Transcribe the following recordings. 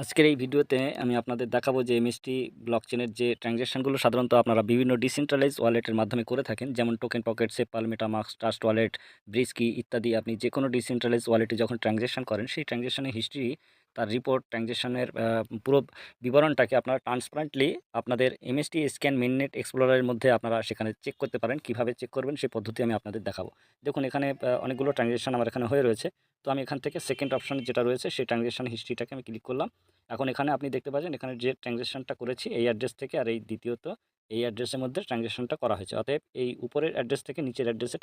আজকের এই ভিডিওতে আমি আপনাদের দেখাবো যে এমএসটি ব্লকচেনের যে ট্রানজ্যাকশনগুলো সাধারণত আপনারা বিভিন্ন ডিসেন্ট্রালাইজ ওয়ালেটের মাধ্যমে করে থাকেন, যেমন টোকেন পকেট, সেপাল, মেটামাস্ক, ট্রাস্ট ওয়ালেট, ব্রিজকি ইত্যাদি। আপনি যে কোনো ডিসেন্ট্রালাইজ ওয়ালেটে যখন ট্রানজ্যাকশন করেন, সেই ট্রানজ্যাকশনের হিস্ট্রি, তার রিপোর্ট, ট্রানজ্যাকশনের পুরো বিবরণটাকে আপনারা ট্রান্সপারেন্টলি আপনাদের এমএসটি স্ক্যান মেইননেট এক্সপ্লোরারের মধ্যে আপনারা সেখানে চেক করতে পারেন। কিভাবে চেক করবেন সেই পদ্ধতি আমি আপনাদের দেখাবো। দেখুন, এখানে অনেকগুলো ট্রানজ্যাকশন আমার এখানে হয়ে রয়েছে। তো আমি এখান থেকে সেকেন্ড অপশন যেটা রয়েছে সেই ট্রানজ্যাকশন হিস্ট্রিটাকে আমি ক্লিক করলাম। এখন এখানে আপনি দেখতে পাচ্ছেন, এখানে যে ট্রানজ্যাকশনটা করেছি এই অ্যাড্রেস থেকে, আর এই দ্বিতীয়ত এই অ্যাড্রেসের মধ্যে ট্রানজ্যাকশনটা করা হয়েছে। অতএব এই উপরের অ্যাড্রেস থেকে নিচের অ্যাড্রেসে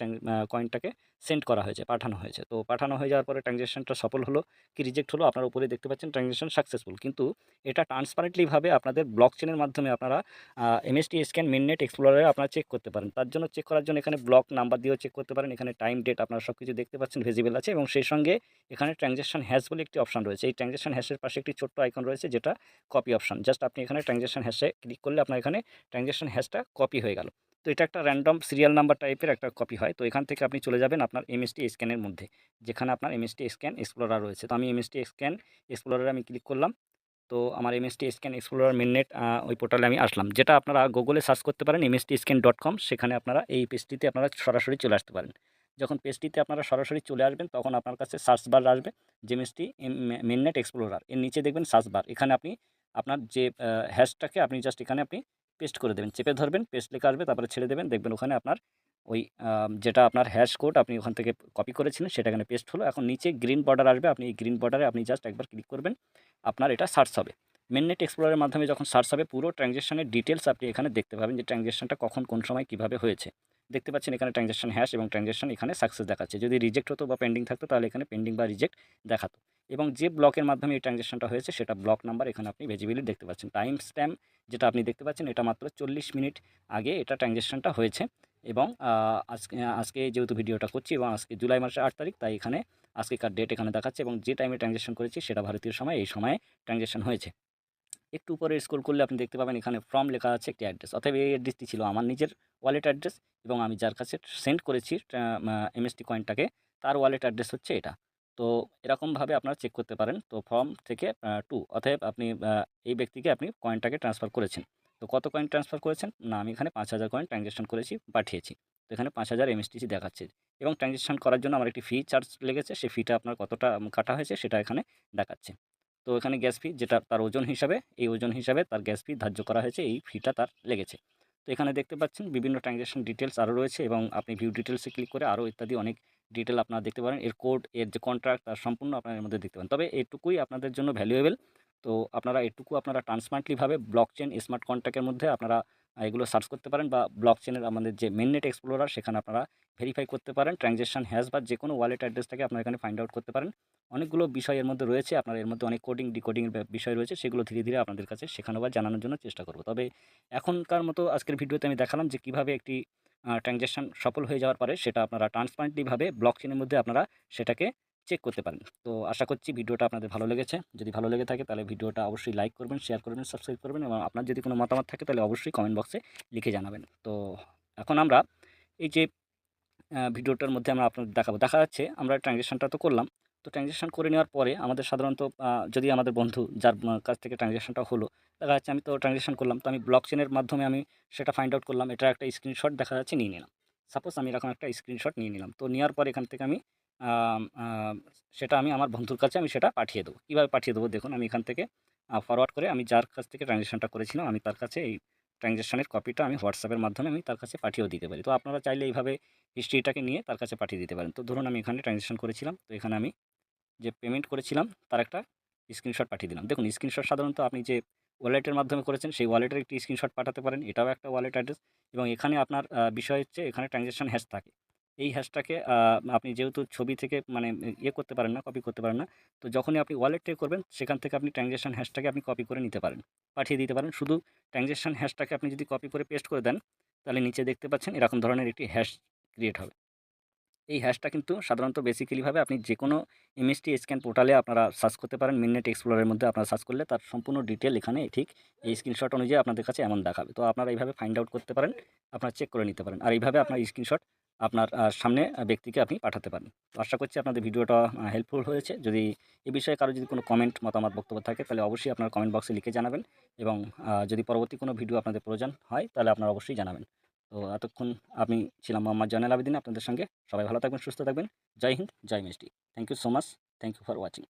কয়েনটাকে সেন্ড করা হয়েছে, পাঠানো হয়েছে। তো পাঠানো হয়ে যাওয়ার পরে ট্রানজ্যাকশনটা সফল হলো কি রিজেক্ট হলো আপনারা উপরে দেখতে পাচ্ছেন, ট্রানজ্যাকশন সাকসেসফুল। কিন্তু এটা ট্রান্সপারেন্টলিভাবে আপনাদের ব্লকচেনের মাধ্যমে আপনারা এমএসটি স্ক্যান মেইননেট এক্সপ্লোরারে আপনারা চেক করতে পারেন। তার জন্য চেক করার জন্য এখানে ব্লক নাম্বার দিয়েও চেক করতে পারেন। এখানে টাইম, ডেট আপনারা সব কিছু দেখতে পাচ্ছেন, ভিজিবল আছে। এবং সেই সঙ্গে এখানে ট্রানজ্যাকশন হ্যাশ বলে একটি অপশন রয়েছে। এই ট্রানজ্যাকশন হ্যাশের পাশে একটি ছোট্ট আইকন রয়েছে, যেটা কপি অপশন। জাস্ট আপনি এখানে ট্রানজ্যাকশন হ্যাশে ক্লিক করলে আপনার এখানে ট্রানজ্যাকশন হ্যাশটা কপি হয়ে গেল। তো এটা একটা র্যান্ডম সিরিয়াল নাম্বার টাইপের একটা কপি হয়। তো এখান থেকে আপনি চলে যাবেন আপনার এমএসটি স্ক্যানের মধ্যে, যেখানে আপনার এমএসটি স্ক্যান এক্সপ্লোরার রয়েছে। তো আমি এমএসটি স্ক্যান এক্সপ্লোরারে আমি ক্লিক করলাম। তো আমার এমএসটি স্ক্যান এক্সপ্লোরার মেইননেট ওই পোর্টালে আমি আসলাম, যেটা আপনারা গুগলে সার্চ করতে পারেন mstscan.com। সেখানে আপনারা এই পেজটিতে আপনারা সরাসরি চলে আসতে পারেন। যখন পেজটিতে আপনারা সরাসরি চলে আসবেন, তখন আপনার কাছে সার্চ বার আসবে, যে এমএসটি মেইননেট এক্সপ্লোরার, এর নিচে দেখবেন সার্চ বার। এখানে আপনি আপনার যে হ্যাশটাকে আপনি জাস্ট এখানে আপনি পেস্ট করে দেবেন, চেপে ধরবেন, পেস্ট লেখা আসবে, তারপরে ছেড়ে দেবেন। দেখবেন ওখানে আপনার ওই যেটা আপনার হ্যাশ কোড আপনি ওখান থেকে কপি করেছিলেন সেটা এখানে পেস্ট হলো। এখন নিচে গ্রিন বর্ডার আসবে, আপনি এই গ্রিন বর্ডারে আপনি জাস্ট একবার ক্লিক করবেন, আপনার এটা সার্চ হবে। মেইননেট এক্সপ্লোরারের মাধ্যমে যখন সার্চ হবে, পুরো ট্রানজ্যাকশনের ডিটেলস আপনি এখানে দেখতে পাবেন, যে ট্রানজ্যাকশনটা কখন, কোন সময়, কিভাবে হয়েছে। দেখতে পাচ্ছেন এখানে ট্রানজ্যাকশন হ্যাশ এবং ট্রানজ্যাকশন এখানে সাকসেস দেখাচ্ছে। যদি রিজেক্ট হতো বা পেন্ডিং থাকতো, তাহলে এখানে পেন্ডিং বা রিজেক্ট দেখাতো। এবং যে ব্লকের মাধ্যমে এই ট্রানজ্যাকশনটা হয়েছে সেটা ব্লক নাম্বার এখানে আপনি ভিজিবিলি দেখতে পাচ্ছেন। টাইম স্ট্যাম্প যেটা আপনি দেখতে পাচ্ছেন, এটা মাত্র 40 মিনিট আগে এটা ট্রানজ্যাকশনটা হয়েছে। এবং আজকে আজকে যেহেতু ভিডিওটা করছি, এবং আজকে জুলাই মাসের 8 তারিখ, তাই এখানে আজকেকার ডেট এখানে দেখাচ্ছে, এবং যে টাইমে ট্রানজ্যাকশন করেছি সেটা ভারতীয় সময়, এই সময়ে ট্রানজ্যাকশন হয়েছে। একটু উপরে স্ক্রল করলে আপনি দেখতে পাবেন এখানে ফ্রম লেখা আছে একটি অ্যাড্রেস। অতএব এই অ্যাড্রেসটি ছিল আমার নিজের ওয়ালেট অ্যাড্রেস, এবং আমি যার কাছে সেন্ড করেছি এমএসটি কয়েনটাকে, তার ওয়ালেট অ্যাড্রেস হচ্ছে এটা। তো এরকমভাবে আপনারা চেক করতে পারেন। তো ফ্রম থেকে টু, অতএব আপনি এই ব্যক্তিকে আপনি কয়েনটাকে ট্রান্সফার করেছেন। তো কত কয়েন ট্রান্সফার করেছেন? না, আমি এখানে 5,000 কয়েন ট্রানজ্যাকশন করেছি, পাঠিয়েছি। তো এখানে 5,000 এমএসটিসি দেখাচ্ছে। এবং ট্রানজ্যাকশন করার জন্য আমার একটি ফি চার্জ লেগেছে, সেই ফিটা আপনার কতটা কাটা হয়েছে সেটা এখানে দেখাচ্ছে। তো এখানে গ্যাস ফি, যেটা তার ওজন হিসাবে, এই ওজন হিসাবে তার গ্যাস ফি ধার্য করা হয়েছে, এই ফিটা তার লেগেছে। তো এখানে দেখতে পাচ্ছেন বিভিন্ন ট্রানজ্যাকশন ডিটেলস আরও রয়েছে, এবং আপনি ভিউ ডিটেলসে ক্লিক করে আরও ইত্যাদি অনেক ডিটেল আপনারা দেখতে পারেন। এর কোড, এর যে কন্ট্রাক্ট, তার সম্পূর্ণ আপনার এর মধ্যে দেখতে পারেন। তবে এটুকুই আপনাদের জন্য ভ্যালুয়েবল। তো আপনারা এটুকু আপনারা ট্রান্সপারেন্টলিভাবে ব্লকচেন স্মার্ট কন্ট্রাক্টের মধ্যে আপনারা এগুলো সার্চ করতে পারেন, বা ব্লকচেনের আমাদের যে মেইননেট এক্সপ্লোরার, সেখানে আপনারা ভেরিফাই করতে পারেন ট্রানজ্যাকশন হ্যাশ, বা যে কোনো ওয়ালেট অ্যাড্রেসটাকে আপনারা এখানে ফাইন্ড আউট করতে পারেন। অনেকগুলো বিষয় এর মধ্যে রয়েছে, আপনার এর মধ্যে অনেক কোডিং, ডিকোডিংয়ের বিষয় রয়েছে, সেগুলো ধীরে ধীরে আপনাদের কাছে শেখানো বা জানানোর জন্য চেষ্টা করব। তবে এখনকার মতো আজকের ভিডিওতে আমি দেখালাম যে কীভাবে একটি ট্রানজ্যাকশন সফল হয়ে যাওয়ার পরে সেটা আপনারা ট্রান্সপারেন্টলিভাবে ব্লকচেনের মধ্যে আপনারা সেটাকে চেক করতে পারেন। তো আশা করছি ভিডিওটা আপনাদের ভালো লেগেছে। যদি ভালো লেগে থাকে তাহলে ভিডিওটা অবশ্যই লাইক করবেন, শেয়ার করবেন, সাবস্ক্রাইব করবেন, এবং আপনার যদি কোনো মতামত থাকে তাহলে অবশ্যই কমেন্ট বক্সে লিখে জানাবেন। তো এখন আমরা এই যে ভিডিওটার মধ্যে আমরা আপনাদের দেখাবো। দেখা যাচ্ছে আমরা ট্রানজ্যাকশনটা তো করলাম। তো ট্রানজ্যাকশন করে নেওয়ার পরে আমাদের সাধারণত যদি আমাদের বন্ধু যার কাছ থেকে ট্রানজ্যাকশনটা হলো, দেখা যাচ্ছে আমি তো ট্রানজ্যাকশন করলাম। তো আমি ব্লকচেনের মাধ্যমে আমি সেটা ফাইন্ড আউট করলাম। এটার একটা স্ক্রিনশট দেখা যাচ্ছে নিয়ে নিলাম। সাপোজ আমি এরকম একটা স্ক্রিনশট নিয়ে নিলাম। তো নেওয়ার পরে এখান থেকে আমি আম আ সেটা আমি আমার বন্ধুর কাছে আমি সেটা পাঠিয়ে দেবো। কীভাবে পাঠিয়ে দেবো? দেখুন, আমি এখান থেকে ফরওয়ার্ড করে আমি যার কাছ থেকে ট্রানজ্যাকশনটা করেছিলাম, আমি তার কাছে এই ট্রানজ্যাকশনের কপিটা আমি হোয়াটসঅ্যাপের মাধ্যমে আমি তার কাছে পাঠিয়েও দিতে পারি। তো আপনারা চাইলে এইভাবে হিস্ট্রিটাকে নিয়ে তার কাছে পাঠিয়ে দিতে পারেন। তো ধরুন আমি এখানে ট্রানজ্যাকশন করেছিলাম। তো এখানে আমি যে পেমেন্ট করেছিলাম তার একটা স্ক্রিনশট পাঠিয়ে দিলাম। দেখুন, স্ক্রিনশট সাধারণত আপনি যে ওয়ালেটের মাধ্যমে করেছেন সেই ওয়ালেটের একটি স্ক্রিনশট পাঠাতে পারেন। এটাও একটা ওয়ালেট অ্যাড্রেস, এবং এখানে আপনার বিষয় হচ্ছে এখানে ট্রানজ্যাকশন হ্যাশ থাকে। এই হ্যাশটাকে আপনি যেহেতু ছবি থেকে মানে ইয়ে করতে পারেন না, কপি করতে পারেন না। তো যখনই আপনি ওয়ালেট থেকে করবেন, সেখান থেকে আপনি ট্রানজ্যাকশন হ্যাশটাকে আপনি কপি করে নিতে পারেন, পাঠিয়ে দিতে পারেন। শুধু ট্রানজ্যাকশন হ্যাশটাকে আপনি যদি কপি করে পেস্ট করে দেন, তাহলে নিচে দেখতে পাচ্ছেন এরকম ধরনের একটি হ্যাশ ক্রিয়েট হবে। এই হ্যাশটা কিন্তু সাধারণত বেসিক্যালিভাবে আপনি যেকোনো এমএসটি স্ক্যান পোর্টালে আপনারা সার্চ করতে পারেন। মিডনাইট এক্সপ্লোরারের মধ্যে আপনারা সার্চ করলে তার সম্পূর্ণ ডিটেইল এখানে ঠিক এই স্ক্রিনশট অনুযায়ী আপনাদের কাছে এমন দেখাবে। তো আপনারা এইভাবে ফাইন্ড আউট করতে পারেন, আপনারা চেক করে নিতে পারেন। আর এইভাবে আপনার স্ক্রিনশট আপনার সামনে ব্যক্তিকে আপনি পাঠাতে পারেন। তো আশা করছি আপনাদের ভিডিওটা হেল্পফুল হয়েছে। যদি এ বিষয়ে কারো যদি কোনো কমেন্ট, মতামত, বক্তব্য থাকে তাহলে অবশ্যই আপনার কমেন্ট বক্সে লিখে জানাবেন এবং যদি পরবর্তী কোনো ভিডিও আপনাদের প্রয়োজন হয় তাহলে আপনারা অবশ্যই জানাবেন। তো এতক্ষণ আমি ছিলাম মোহাম্মদ জয়নাল আবেদীন আপনাদের সঙ্গে। সবাই ভালো থাকবেন, সুস্থ থাকবেন। জয় হিন্দ, জয় মিষ্টি। Thank you so much. Thank you for watching.